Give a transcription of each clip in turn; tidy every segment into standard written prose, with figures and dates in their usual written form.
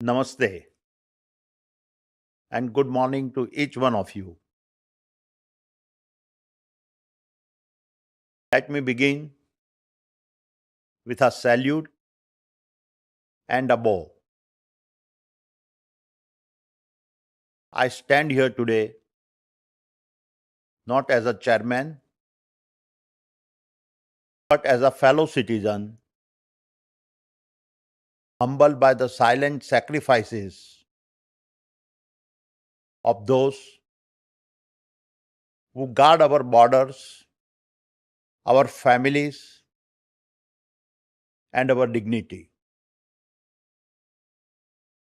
Namaste and good morning to each one of you. Let me begin with a salute and a bow. I stand here today not as a chairman, but as a fellow citizen, humbled by the silent sacrifices of those who guard our borders, our families, and our dignity.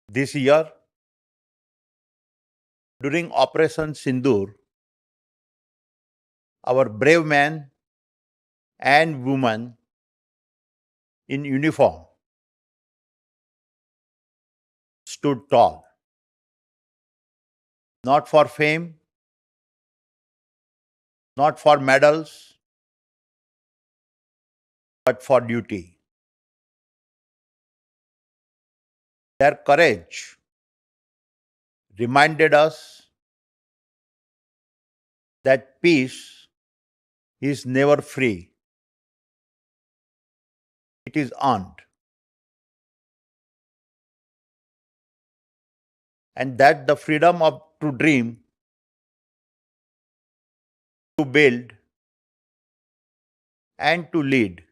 This year, during Operation Sindoor, our brave men and women in uniform stood tall, not for fame, not for medals, but for duty. Their courage reminded us that peace is never free, it is earned, and that the freedom of to dream, to build, and to lead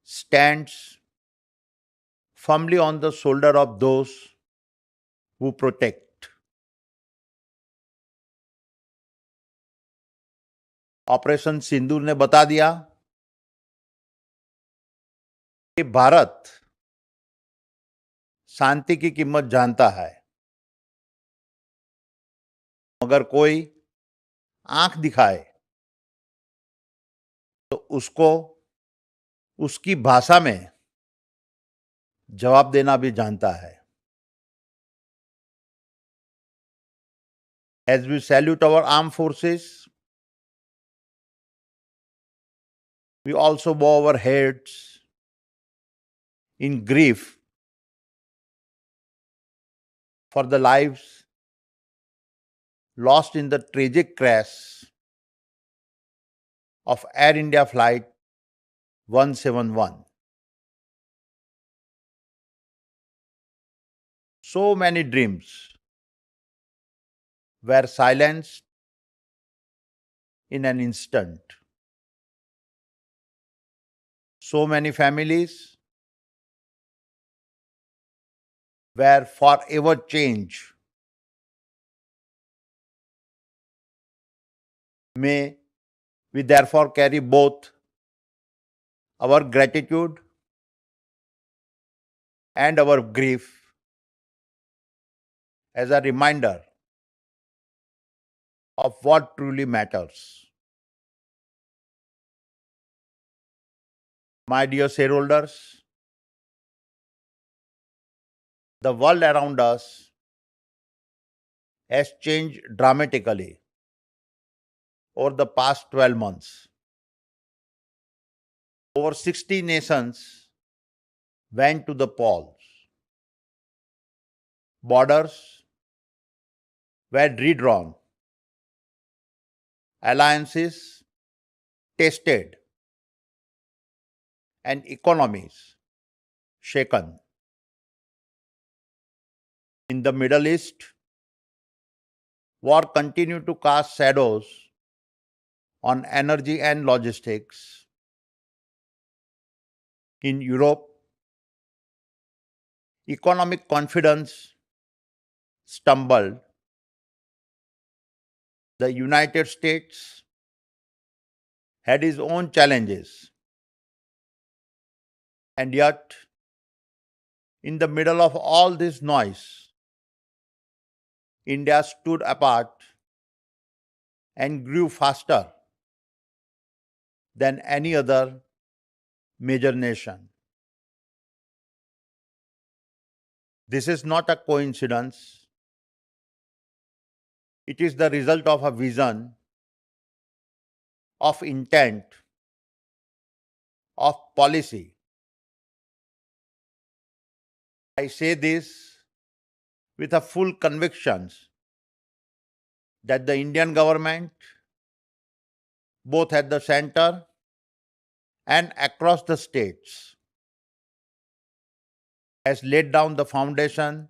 stands firmly on the shoulder of those who protect. Operation Sindoor ने बता दिया कि भारत शांति की कीमत जानता है, मगर कोई आंख दिखाए तो उसको उसकी भाषा में जवाब देना भी जानता है. As we salute our armed forces, we also bow our heads in grief for the lives lost in the tragic crash of Air India Flight 171. So many dreams were silenced in an instant. So many families were forever changed. May we therefore carry both our gratitude and our grief as a reminder of what truly matters. My dear shareholders, the world around us has changed dramatically over the past 12 months. Over 60 nations went to the polls. Borders were redrawn. Alliances tested and economies shaken. In the Middle East, war continued to cast shadows on energy and logistics. In Europe, economic confidence stumbled. The United States had its own challenges. And yet, in the middle of all this noise, India stood apart and grew faster than any other major nation. This is not a coincidence. It is the result of a vision, of intent, of policy I say this with a full conviction that the Indian government, both at the center and across the states, has laid down the foundation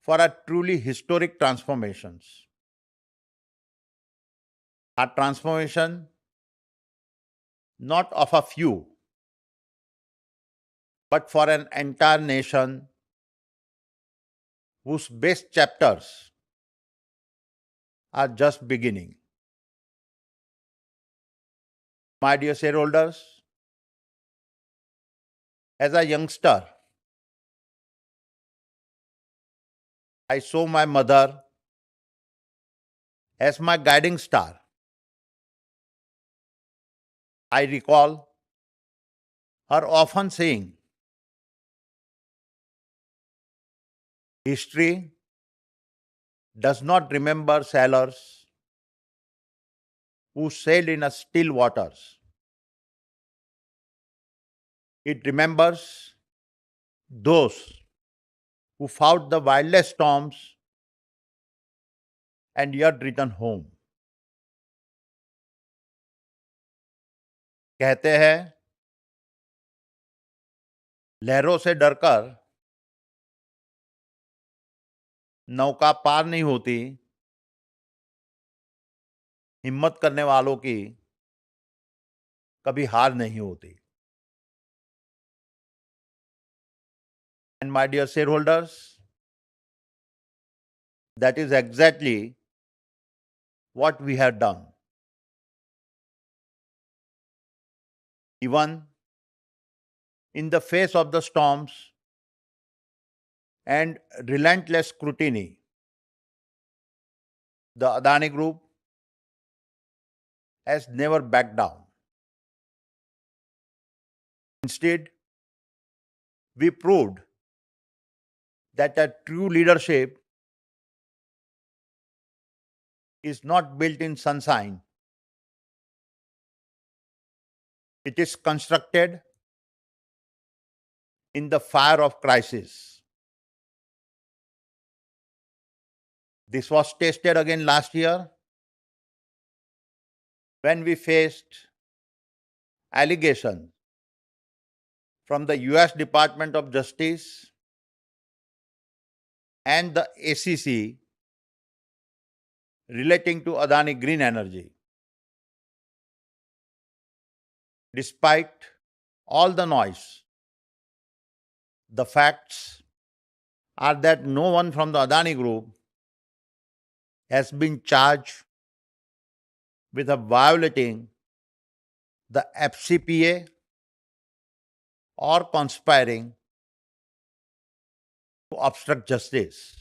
for a truly historic transformations. A transformation not of a few, but for an entire nation whose best chapters are just beginning. My dear shareholders, as a youngster, I saw my mother as my guiding star. I recall her often saying, history does not remember sailors who sailed in a still waters. It remembers those who fought the wildest storms and yet returned home. कहते हैं, लहरों से डरकर नौका पार नहीं होती, हिम्मत करने वालों की कभी हार नहीं होती. And my dear shareholders, that is exactly what we have done. Even in the face of the storms and relentless scrutiny, the Adani Group has never backed down. Instead, we proved that a true leadership is not built in sunshine. It is constructed in the fire of crisis. This was tested again last year when we faced allegations from the US Department of Justice and the ACC relating to Adani Green Energy. Despite all the noise, the facts are that no one from the Adani Group has been charged with violating the FCPA or conspiring to obstruct justice.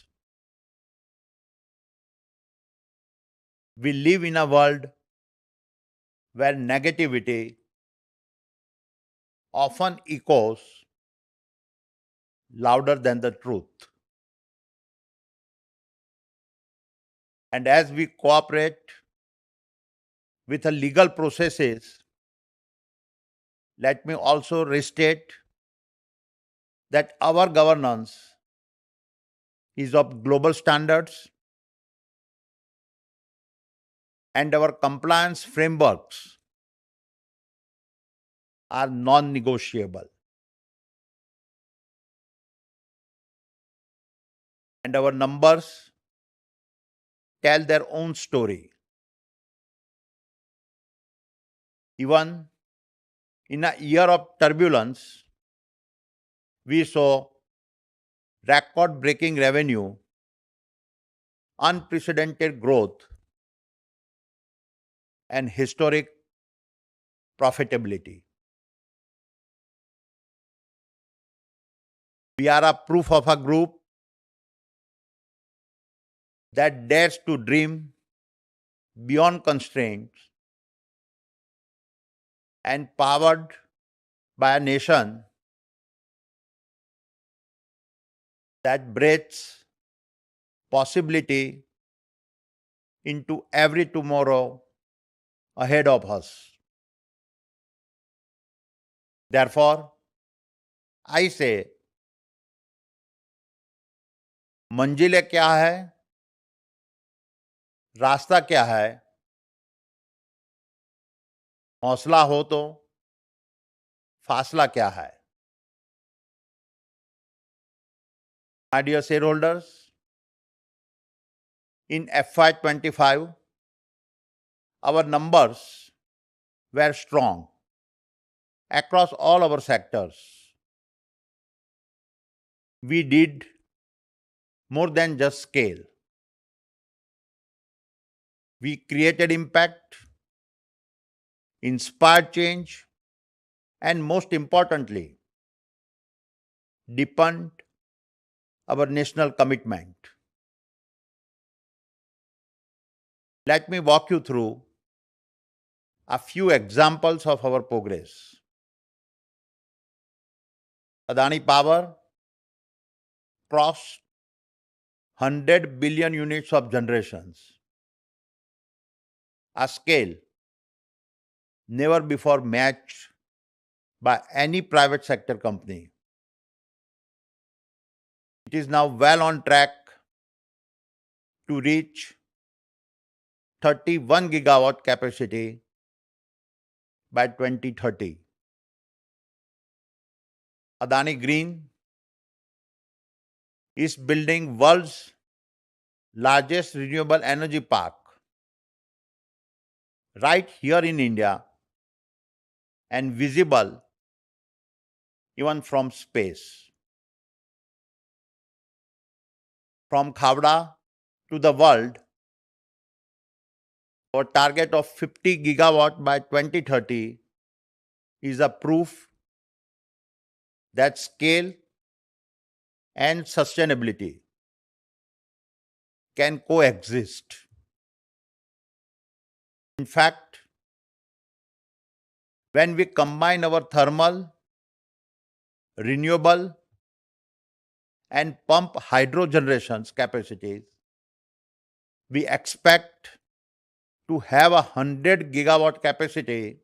We live in a world where negativity often echoes louder than the truth. And as we cooperate with the legal processes, let me also restate that our governance is of global standards and our compliance frameworks are non-negotiable. And our numbers tell their own story. Even in a year of turbulence, we saw record-breaking revenue, unprecedented growth, and historic profitability. We are a proof of a group that dares to dream beyond constraints and powered by a nation that breathes possibility into every tomorrow ahead of us. Therefore, I say मंजिलें क्या है, रास्ता क्या है, हौसला हो तो फासला क्या है. My dear shareholders, in FY25, our numbers were strong across all our sectors. We did more than just scale. We created impact, inspired change, and most importantly, deepened our national commitment. Let me walk you through a few examples of our progress. Adani Power crossed 100 billion units of generations, a scale never before matched by any private sector company. It is now well on track to reach 31 gigawatt capacity by 2030. Adani Green is building world's largest renewable energy park right here in India and visible even from space. From Khavda to the world, our target of 50 gigawatt by 2030 is a proof that scale and sustainability can coexist. In fact, when we combine our thermal, renewable, and pump hydro generations capacities, we expect to have 100 gigawatt capacity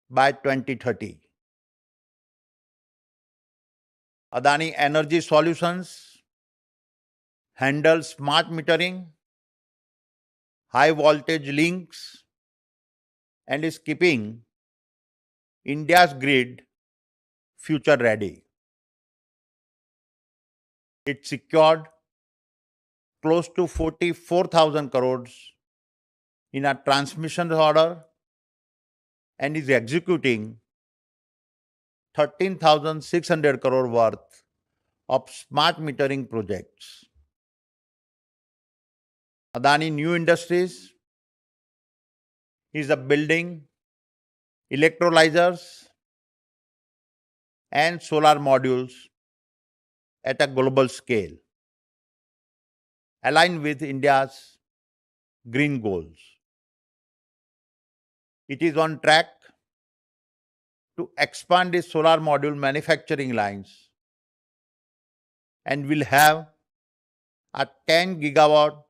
by 2030. Adani Energy Solutions handle smart metering, high voltage links, and is keeping India's grid future ready. It secured close to 44,000 crores in a transmission order and is executing 13,600 crore worth of smart metering projects. Adani New Industries is building electrolyzers and solar modules at a global scale, aligned with India's green goals. It is on track to expand its solar module manufacturing lines and will have a 10 gigawatt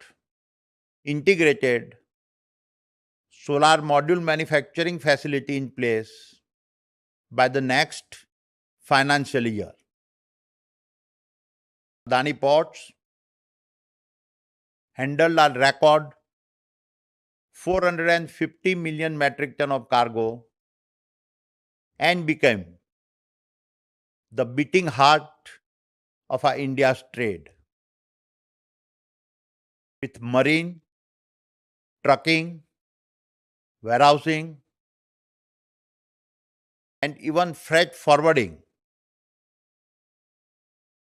integrated solar module manufacturing facility in place by the next financial year. Adani Ports handled a record 450 million metric ton of cargo and became the beating heart of India's trade. With marine, trucking, warehousing, and even freight forwarding,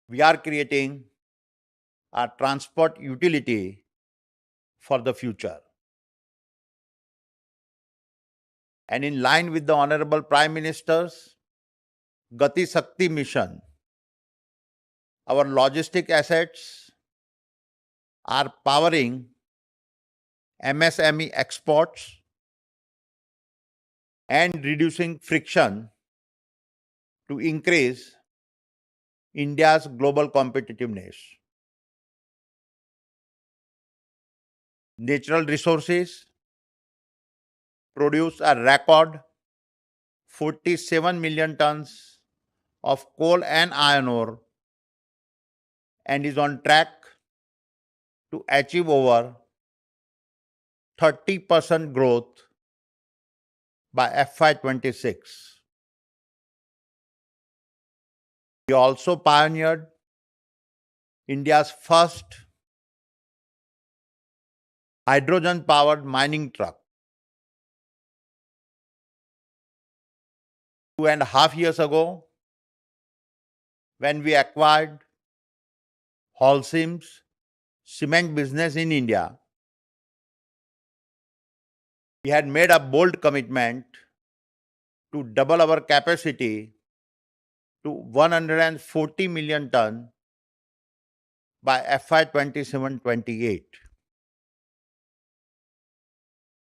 we are creating a transport utility for the future. And in line with the Honorable Prime Minister's Gati Shakti mission, our logistic assets are powering MSME exports and reducing friction to increase India's global competitiveness. Natural resources produce a record 47 million tons of coal and iron ore and is on track to achieve over 30% growth by FY26. We also pioneered India's first hydrogen-powered mining truck. 2.5 years ago, when we acquired Holcim's cement business in India, we had made a bold commitment to double our capacity to 140 million ton by FY27-28.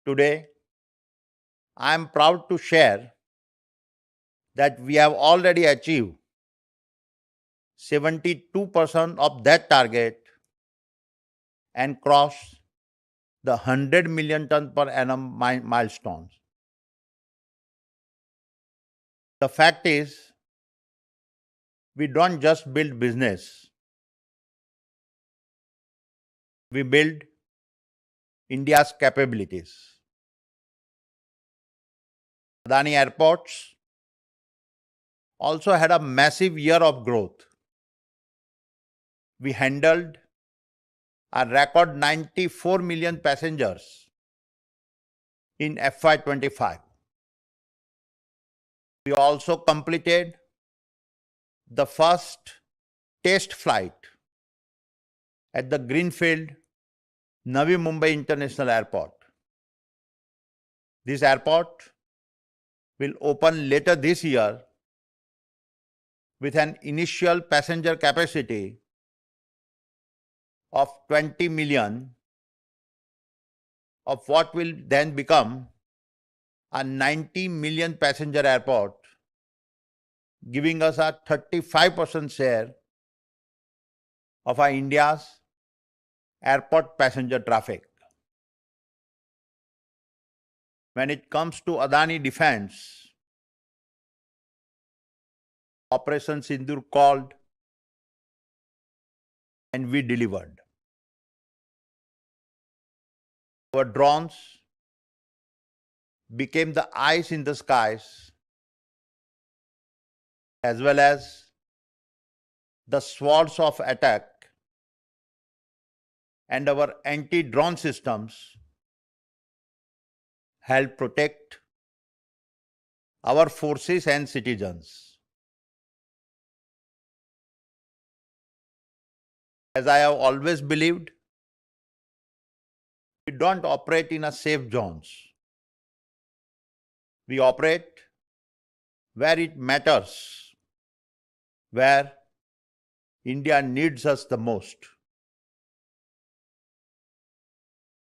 Today, I am proud to share that we have already achieved 72% of that target and crossed the 100 million ton per annum milestones. The fact is, we don't just build business, we build India's capabilities. Adani Airports also had a massive year of growth. We handled a record 94 million passengers in FY25. We also completed the first test flight at the Greenfield Navi Mumbai International Airport. This airport will open later this year with an initial passenger capacity of 20 million, of what will then become a 90 million passenger airport, giving us a 35% share of our India's airport passenger traffic. When it comes to Adani Defence, Operation Sindoor called and we delivered. Our drones became the eyes in the skies as well as the swords of attack, and our anti-drone systems help protect our forces and citizens. As I have always believed, we don't operate in a safe zones. We operate where it matters, where India needs us the most.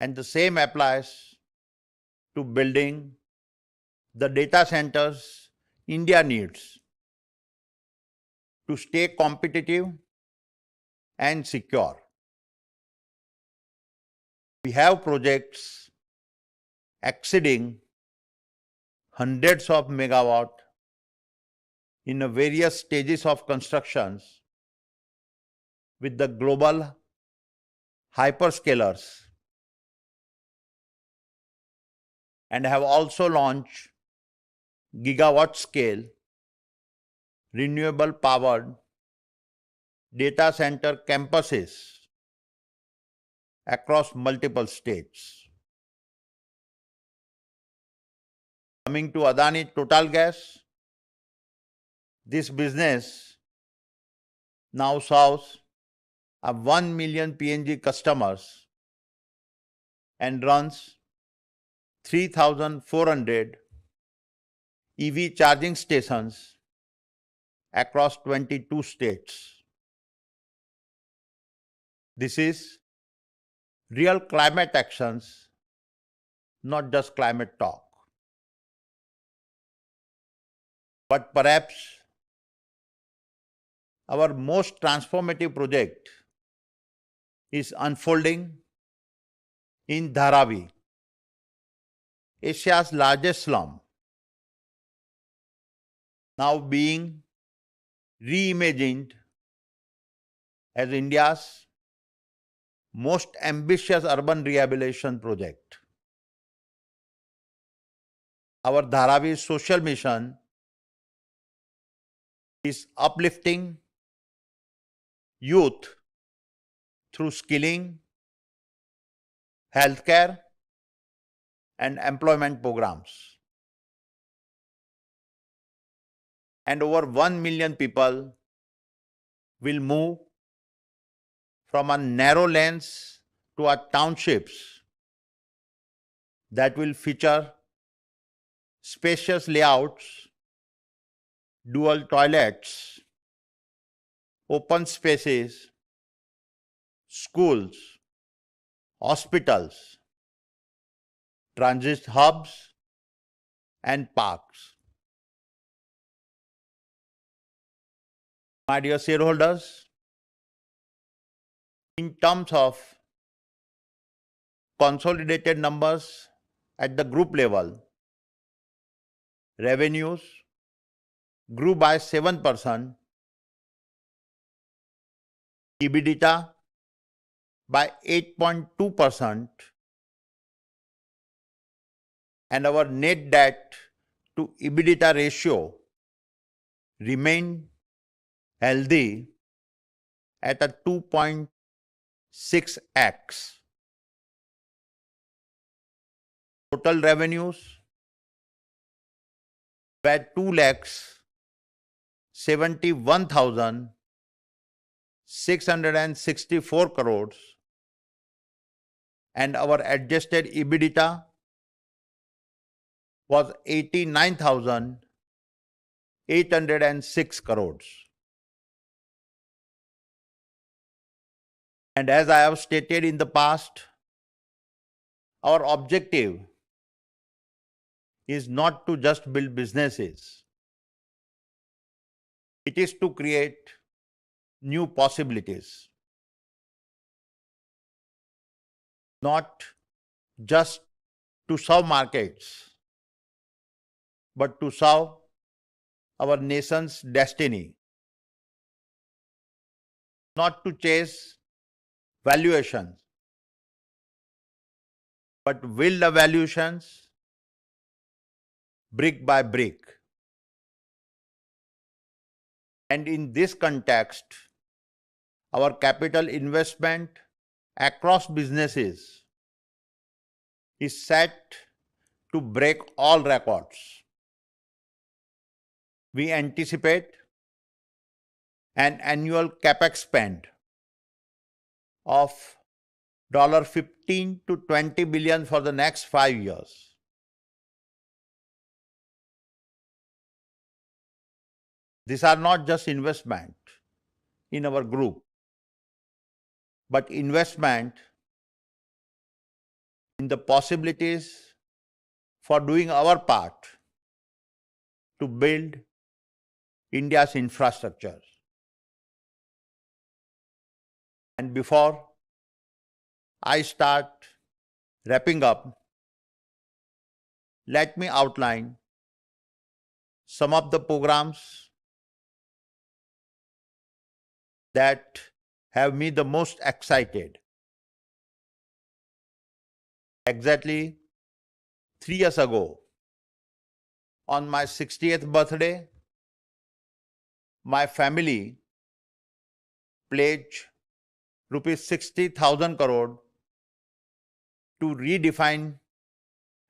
And the same applies to building the data centers India needs to stay competitive and secure. We have projects exceeding hundreds of megawatt in various stages of constructions with the global hyperscalers, and have also launched gigawatt scale renewable powered data center campuses across multiple states. Coming to Adani Total Gas, this business now serves 1 million PNG customers and runs 3,400 EV charging stations across 22 states. This is real climate actions, not just climate talk. But perhaps our most transformative project is unfolding in Dharavi, Asia's largest slum, now being reimagined as India's most ambitious urban rehabilitation project. Our Dharavi social mission is uplifting youth through skilling, healthcare, and employment programs. And over 1 million people will move from our narrow lanes to our townships that will feature spacious layouts, dual toilets, open spaces, schools, hospitals, transit hubs, and parks. My dear shareholders, in terms of consolidated numbers at the group level, revenues grew by 7%, EBITDA by 8.2%, and our net debt to EBITDA ratio remained healthy at a 2.6x. Total revenues were 2,71,664 crores, and our adjusted EBITDA was 89,806 crores. And as I have stated in the past, our objective is not to just build businesses. It is to create new possibilities. Not just to serve markets, but to serve our nation's destiny. Not to chase valuations, but build the valuations brick by brick. And in this context, our capital investment across businesses is set to break all records. We anticipate an annual capex spend of $15 to $20 billion for the next 5 years. These are not just investment in our group, but investment in the possibilities for doing our part to build India's infrastructure. And before I start wrapping up, let me outline some of the programs that have me the most excited. Exactly 3 years ago, on my 60th birthday, my family pledged rupees 60,000 crore to redefine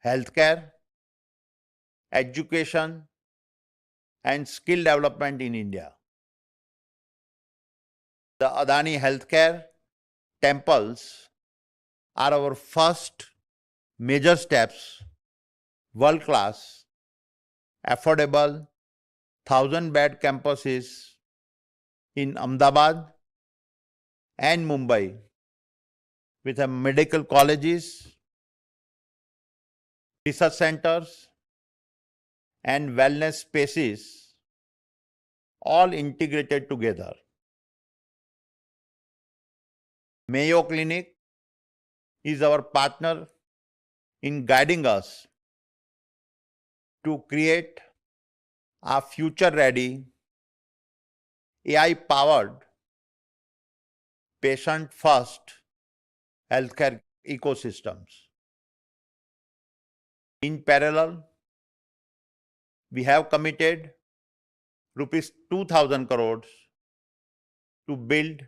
healthcare, education, and skill development in India. The Adani Healthcare temples are our first major steps, world-class, affordable, 1,000-bed campuses in Ahmedabad and Mumbai with medical colleges, research centers, and wellness spaces all integrated together. Mayo Clinic is our partner in guiding us to create a future-ready, AI-powered patient-first healthcare ecosystems. In parallel, we have committed rupees 2,000 crores to build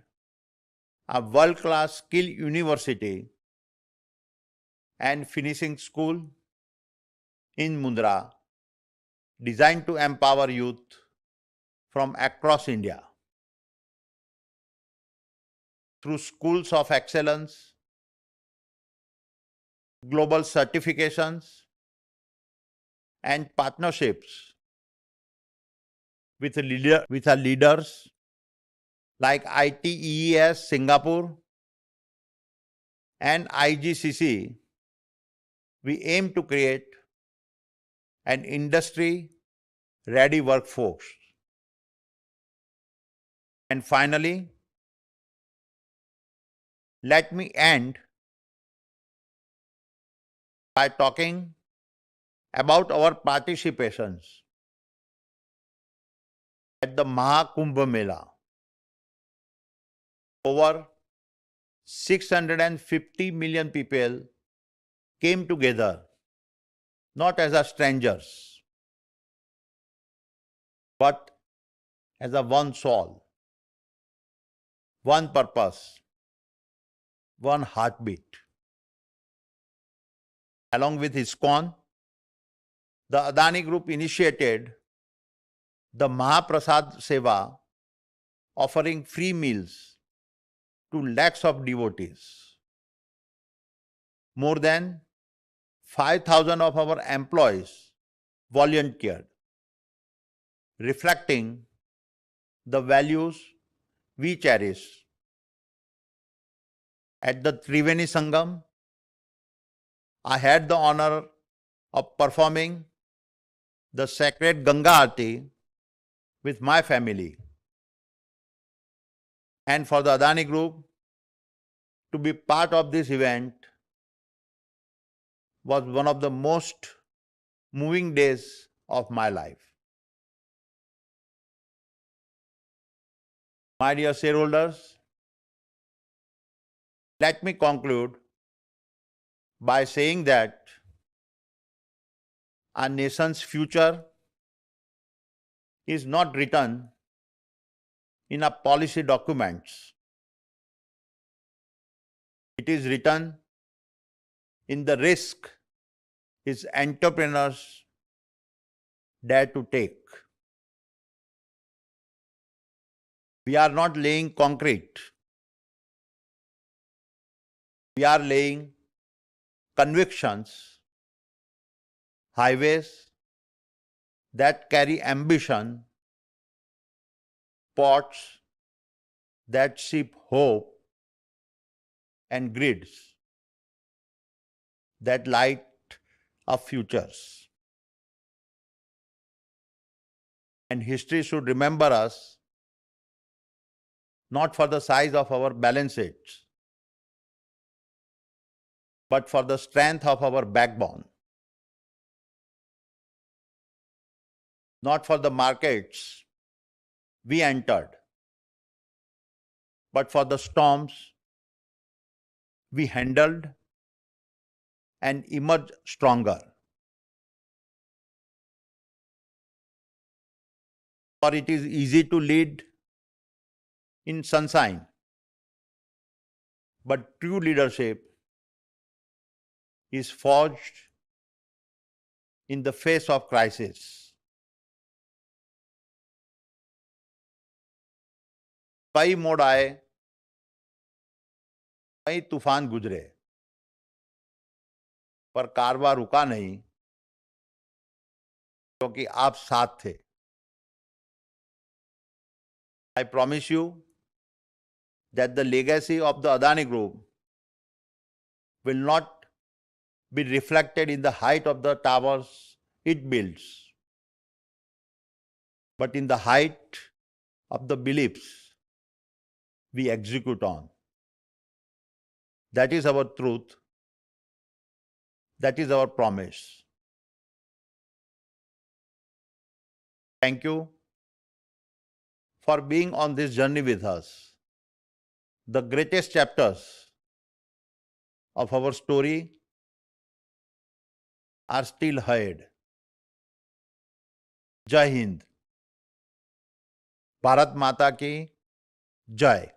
a world-class skill university and finishing school in Mundra, designed to empower youth from across India. Through schools of excellence, global certifications, and partnerships with leaders like ITES Singapore and IGCC, we aim to create an industry-ready workforce. And finally, let me end by talking about our participations at the Mahakumbh Mela. Over 650 million people came together, not as a strangers, but as a one soul, one purpose, one heartbeat. Along with ISKCON, the Adani Group initiated the Mahaprasad Seva, offering free meals to lakhs of devotees. More than 5,000 of our employees volunteered, reflecting the values we cherish. At the Triveni Sangam, I had the honor of performing the sacred Ganga Aarti with my family. And for the Adani Group to be part of this event was one of the most moving days of my life. My dear shareholders, let me conclude by saying that our nation's future is not written in our policy documents. It is written in the risk its entrepreneurs dare to take. We are not laying concrete. We are laying convictions, highways that carry ambition, ports that ship hope, and grids that light up futures. And history should remember us not for the size of our balance sheets, but for the strength of our backbone. Not for the markets we entered, but for the storms we handled and emerged stronger. For it is easy to lead in sunshine, but true leadership is forged in the face of crisis. कई मोड़ आए, कई तूफान गुजरे, पर कारवां रुका नहीं क्योंकि आप साथ थे. I promise you that the legacy of the Adani Group will not be reflected in the height of the towers it builds, but in the height of the beliefs we execute on. That is our truth. That is our promise. Thank you for being on this journey with us. The greatest chapters of our story are still ahead. Jai Hind. Bharat Mata ki Jai.